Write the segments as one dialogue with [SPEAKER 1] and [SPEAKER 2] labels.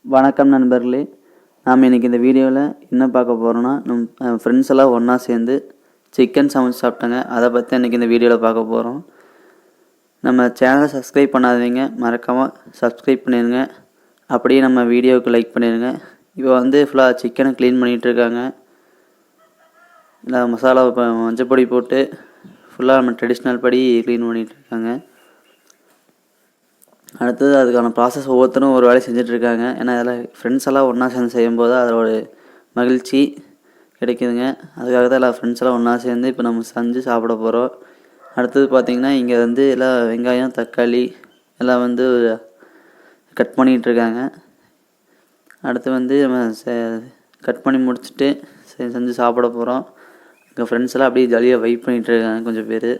[SPEAKER 1] வணக்கம் நண்பர்களே. நாம் இன்றைக்கி இந்த வீடியோவில் என்ன பார்க்க போகிறோன்னா, நம்ம ஃப்ரெண்ட்ஸ் எல்லாம் ஒன்றா சேர்ந்து சிக்கன் சமைச்சு சாப்பிட்டோங்க. அதை பற்றி இன்றைக்கி இந்த வீடியோவில் பார்க்க போகிறோம். நம்ம சேனலை சப்ஸ்கிரைப் பண்ணாதவங்க மறக்காமல் சப்ஸ்கிரைப் பண்ணிடுங்க. அப்படியே நம்ம வீடியோவுக்கு லைக் பண்ணிடுங்க. இப்போ ஃபுல்லாக சிக்கனை க்ளீன் பண்ணிகிட்ருக்காங்க. இல்லை மசாலா மஞ்சப்பொடி போட்டு ஃபுல்லாக நம்ம ட்ரெடிஷ்னல் படி க்ளீன் பண்ணிகிட்ருக்காங்க. அடுத்தது அதுக்கான ப்ராசஸ் ஒவ்வொருத்தரும் ஒரு வேலையை செஞ்சிட்ருக்காங்க. ஏன்னா அதில் ஃப்ரெண்ட்ஸ் எல்லாம் ஒன்றா சேர்ந்து செய்யும்போது அதில் ஒரு மகிழ்ச்சி கிடைக்குதுங்க. அதுக்காக தான் எல்லா ஃப்ரெண்ட்ஸ் எல்லாம் ஒன்றா சேர்ந்து இப்போ நம்ம செஞ்சு சாப்பிட போகிறோம். அடுத்தது பார்த்திங்கன்னா இங்கே எல்லாம் வெங்காயம் தக்காளி எல்லாம் கட் பண்ணிகிட்ருக்காங்க. அடுத்து நம்ம கட் பண்ணி முடிச்சுட்டு செஞ்சு சாப்பிட போகிறோம். எங்கள் ஃப்ரெண்ட்ஸ் எல்லாம் அப்படியே ஜாலியாக வெயிட் பண்ணிகிட்ருக்காங்க. கொஞ்சம் பேர்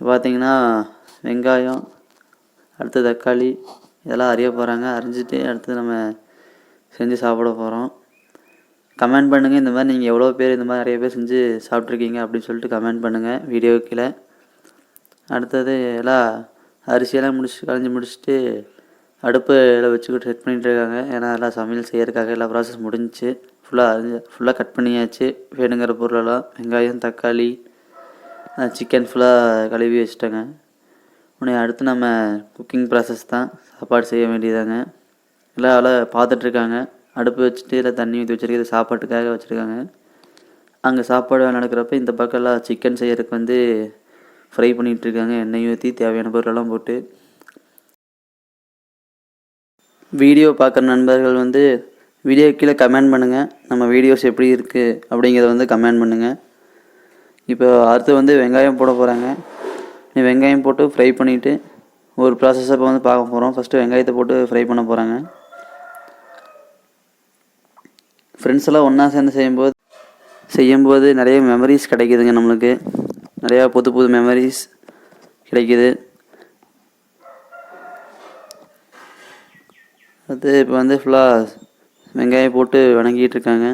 [SPEAKER 1] பார்த்திங்கன்னா வெங்காயம் அடுத்து தக்காளி இதெல்லாம் அரிய போகிறாங்க. அரிஞ்சிட்டு அடுத்து நம்ம செஞ்சு சாப்பிட போகிறோம். கமெண்ட் பண்ணுங்கள், இந்த மாதிரி நீங்கள் எவ்வளோ பேர் இந்த மாதிரி நிறைய பேர் செஞ்சு சாப்பிட்ருக்கீங்க அப்படின்னு சொல்லிட்டு கமெண்ட் பண்ணுங்கள் வீடியோ கீழே. அடுத்தது எல்லாம் அரிசியெல்லாம் களைஞ்சி முடிச்சுட்டு அடுப்பில் வச்சுக்கிட்டு செட் பண்ணிகிட்ருக்காங்க. ஏன்னா எல்லாம் சமையல் செய்யறதுக்காக எல்லா ப்ராசஸ் முடிஞ்சிச்சு. ஃபுல்லாக கட் பண்ணியாச்சு. வேணுங்கிற பொருளெல்லாம் வெங்காயம் தக்காளி சிக்கன் ஃபுல்லாக கழுவி வச்சுட்டேங்க. அடுத்து நம்ம குக்கிங் ப்ராசஸ் தான், சாப்பாடு செய்ய வேண்டியதாங்க. எல்லாம் பார்த்துட்ருக்காங்க. அடுப்பு வச்சுட்டு இல்லை தண்ணி ஊற்றி வச்சுருக்கிறது சாப்பாட்டுக்காக வச்சுருக்காங்க. அங்கே சாப்பாடு நடக்கிறப்ப இந்த பக்கம் எல்லாம் சிக்கன் செய்யறதுக்கு ஃப்ரை பண்ணிகிட்ருக்காங்க. எண்ணெய் ஊற்றி தேவையான பொருளெல்லாம் போட்டு. வீடியோ பார்க்குற நண்பர்கள் வீடியோ கீழே கமெண்ட் பண்ணுங்கள், நம்ம வீடியோஸ் எப்படி இருக்குது அப்படிங்கிறத கமெண்ட் பண்ணுங்கள். இப்போ அடுத்து வெங்காயம் போட போகிறாங்க. வெங்காயம் போட்டு ஃப்ரை பண்ணிவிட்டு ஒரு ப்ராசஸை இப்போ பார்க்க போகிறோம். ஃபஸ்ட்டு வெங்காயத்தை போட்டு ஃப்ரை பண்ண போகிறாங்க. ஃப்ரெண்ட்ஸ் எல்லாம் ஒன்றா சேர்ந்து செய்யும்போது நிறைய மெமரிஸ் கிடைக்குதுங்க. நம்மளுக்கு நிறையா புது மெமரிஸ் கிடைக்குது. அது இப்போ ஃபுல்லாக வெங்காயம் போட்டு வணங்கிட்டு இருக்காங்க.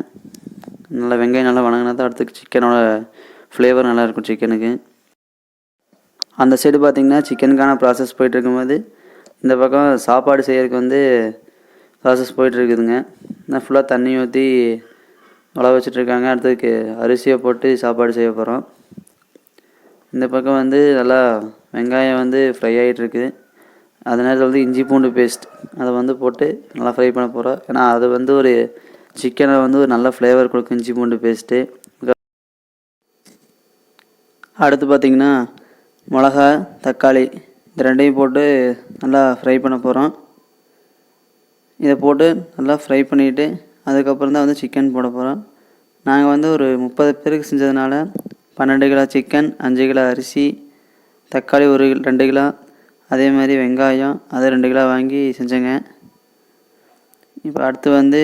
[SPEAKER 1] நல்லா வெங்காயம் நல்லா வணங்கினா தான் அடுத்து சிக்கனோட ஃப்ளேவர் நல்லாயிருக்கும் சிக்கனுக்கு. அந்த சைடு பார்த்திங்கன்னா சிக்கனுக்கான ப்ராசஸ் போயிட்டுருக்கும்போது இந்த பக்கம் சாப்பாடு செய்யறதுக்கு ப்ராசஸ் போயிட்டுருக்குதுங்க. நான் ஃபுல்லாக தண்ணி ஊற்றி உழ வச்சிட்ருக்காங்க. அடுத்ததுக்கு அரிசியை போட்டு சாப்பாடு செய்ய போகிறோம். இந்த பக்கம் நல்லா வெங்காயம் ஃப்ரை ஆகிட்டுருக்கு. அதனால் இஞ்சி பூண்டு பேஸ்ட் அதை போட்டு நல்லா ஃப்ரை பண்ண போகிறோம். ஏன்னா அது ஒரு சிக்கனை ஒரு நல்ல ஃப்ளேவர் கொடுக்கும் இஞ்சி பூண்டு பேஸ்ட்டு. அடுத்து பார்த்திங்கன்னா மிளகா தக்காளி இந்த ரெண்டையும் போட்டு நல்லா ஃப்ரை பண்ண போகிறோம். இதை போட்டு நல்லா ஃப்ரை பண்ணிவிட்டு அதுக்கப்புறம் தான் சிக்கன் போட போகிறோம். நாங்கள் ஒரு 30 பேருக்கு செஞ்சதுனால 12 கிலோ சிக்கன், 5 கிலோ அரிசி, தக்காளி 2 கிலோ, அதே மாதிரி வெங்காயம் அதை 2 கிலோ வாங்கி செஞ்சேங்க. இப்போ அடுத்து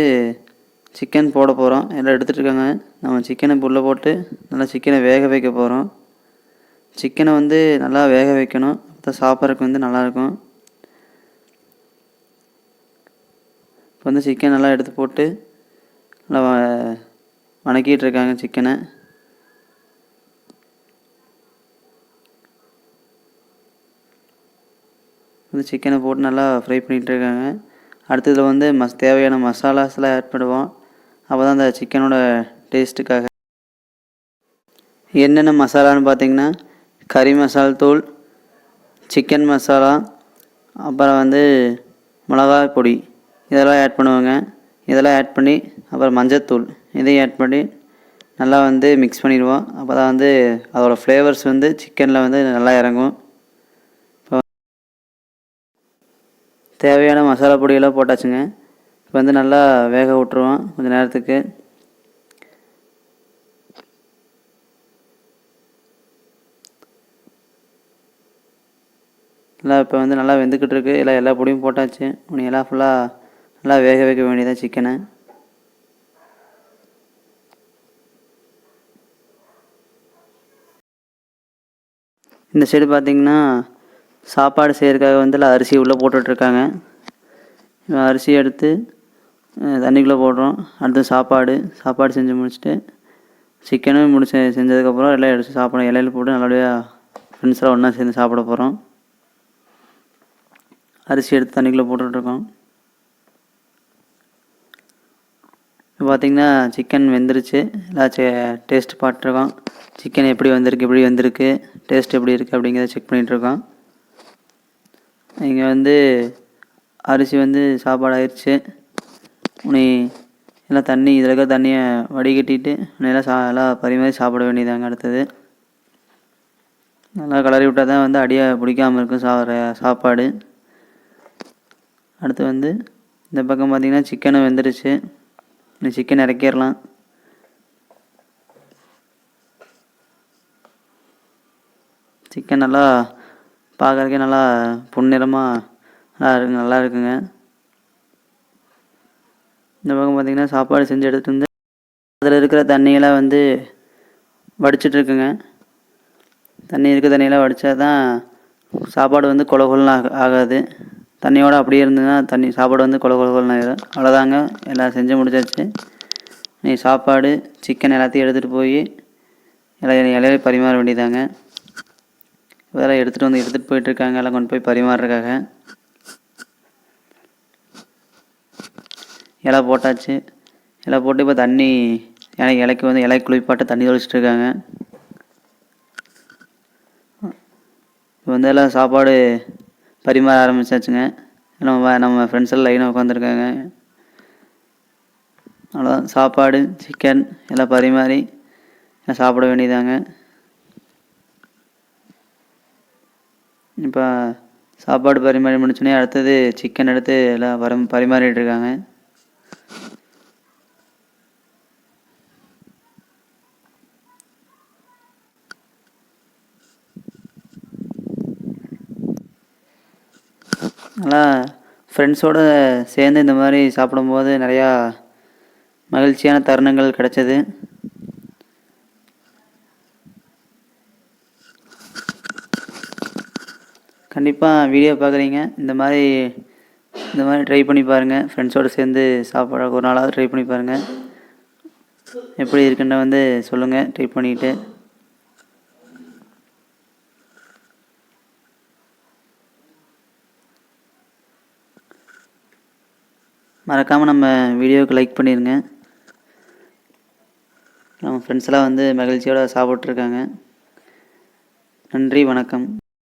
[SPEAKER 1] சிக்கன் போட போகிறோம். எல்லாம் எடுத்துகிட்ருக்காங்க. நம்ம சிக்கனை உள்ளே போட்டு நல்லா சிக்கனை வேக வைக்க போகிறோம். சிக்கனை நல்லா வேக வைக்கணும், அப்போ சாப்பிட்றதுக்கு நல்லாயிருக்கும். இப்போ சிக்கன் நல்லா எடுத்து போட்டு நல்லா வணக்கிட்டு இருக்காங்க சிக்கனை. சிக்கனை போட்டு நல்லா ஃப்ரை பண்ணிகிட்டு இருக்காங்க. அடுத்ததில் தேவையான மசாலாஸ்லாம் ஆட் பண்ணுவோம். அப்போ தான் அந்த சிக்கனோட டேஸ்ட்டுக்காக என்னென்ன மசாலான்னு பார்த்திங்கன்னா கறி மசால் தூள், சிக்கன் மசாலா, அப்புறம் மிளகாய் பொடி இதெல்லாம் ஆட் பண்ணுவாங்க. இதெல்லாம் ஆட் பண்ணி அப்புறம் மஞ்சத்தூள் இதையும் ஆட் பண்ணி நல்லா மிக்ஸ் பண்ணிடுவோம். அப்போ தான் அதோடய ஃப்ளேவர்ஸ் சிக்கனில் நல்லா இறங்கும். இப்போ தேவையான மசாலா பொடியெல்லாம் போட்டாச்சுங்க. இப்போ நல்லா வேக விட்ருவோம் கொஞ்சம் நேரத்துக்கு. எல்லாம் இப்போ நல்லா வெந்துக்கிட்டு இருக்குது. எல்லா பொடியும் போட்டாச்சு. எல்லாம் ஃபுல்லாக நல்லா வேக வைக்க வேண்டியதான் சிக்கனை. இந்த சைடு பார்த்திங்கன்னா சாப்பாடு செய்கிறதுக்காக எல்லாம் அரிசி உள்ளே போட்டுட்ருக்காங்க. அரிசி எடுத்து தண்ணிக்குள்ளே போடுறோம். அடுத்து சாப்பாடு செஞ்சு முடிச்சுட்டு சிக்கனும் செஞ்சதுக்கப்புறம் எல்லாம் எடுத்து சாப்பிட இலையில் போட்டு நல்லபடியாக ஃப்ரெண்ட்ஸ்லாம் ஒன்றா சேர்ந்து சாப்பிட போகிறோம். அரிசி எடுத்து தண்ணிக்குள்ளே போட்டுட்ருக்கோம். இப்போ பார்த்திங்கன்னா சிக்கன் வெந்துருச்சு. எல்லாம் டேஸ்ட் பார்த்துருக்கோம். சிக்கன் எப்படி வந்திருக்கு டேஸ்ட் எப்படி இருக்குது அப்படிங்கிறத செக் பண்ணிகிட்ருக்கோம். இங்கே வந்து அரிசி சாப்பாடு ஆயிடுச்சு. உனி எல்லாம் இதில் இருக்க தண்ணியை வடிகட்டிட்டு எல்லாம் பரிமாறி சாப்பிட வேண்டியதாங்க. அடுத்தது நல்லா கிளறி விட்டால் தான் அடியை பிடிக்காமல் இருக்கும் சாப்பாடு. அடுத்து இந்த பக்கம் பார்த்திங்கன்னா சிக்கனும் வெந்துருச்சு. இந்த சிக்கன் இறக்கிடலாம். சிக்கன் நல்லா பார்க்குறதுக்கே நல்லா பொன்னிறமாக நல்லா இருக்குங்க. இந்த பக்கம் பார்த்திங்கன்னா சாப்பாடு செஞ்சு எடுத்துகிட்டு அதில் இருக்கிற தண்ணியெல்லாம் வடிச்சிட்ருக்குங்க. தண்ணியெல்லாம் வடித்தா தான் சாப்பாடு கொல கொலன்னு ஆகாது. தண்ணியோடு அப்படியே இருந்ததுன்னா சாப்பாடு கொல கொலன்னு ஆகிடும். அவ்வளோதாங்க, எல்லாம் செஞ்சு முடிச்சாச்சு. நீ சாப்பாடு சிக்கன் எல்லாத்தையும் எடுத்துகிட்டு போய் இலையில பரிமாற வேண்டியதாங்க. இதெல்லாம் எடுத்துகிட்டு போயிட்டுருக்காங்க. எல்லாம் கொண்டு போய் பரிமாறுறதுக்காக இலை போட்டாச்சு. இலை போட்டு இப்போ தண்ணி இலைக்கு இலை குளிப்பாட்டு தண்ணி தெளிச்சிட்ருக்காங்க. இப்போ எல்லாம் சாப்பாடு பரிமாற ஆரம்பிச்சாச்சுங்க. நம்ம ஃப்ரெண்ட்ஸ் எல்லாம் லைனாக உட்காந்துருக்காங்க. அவ்வளோதான், சாப்பாடு சிக்கன் எல்லாம் பரிமாறி சாப்பிட வேண்டியதாங்க. இப்போ சாப்பாடு பரிமாறி முடிச்சோடனே அடுத்தது சிக்கன் எடுத்து எல்லாம் பரிமாறிட்டுருக்காங்க. நல்லா ஃப்ரெண்ட்ஸோடு சேர்ந்து இந்த மாதிரி சாப்பிடும்போது நிறையா மகிழ்ச்சியான தருணங்கள் கிடைச்சது. கண்டிப்பாக வீடியோ பார்க்குறீங்க, இந்த மாதிரி ட்ரை பண்ணி பாருங்கள். ஃப்ரெண்ட்ஸோடு சேர்ந்து சாப்பிட ஒரு நாளாவது ட்ரை பண்ணி பாருங்கள். எப்படி இருக்குன்னு சொல்லுங்கள் ட்ரை பண்ணிவிட்டு. மறக்காமல் நம்ம வீடியோவுக்கு லைக் பண்ணிடுங்க. நம்ம ஃப்ரெண்ட்ஸ்லாம் மகிழ்ச்சியோடு சாப்பிட்ருக்காங்க. நன்றி, வணக்கம்.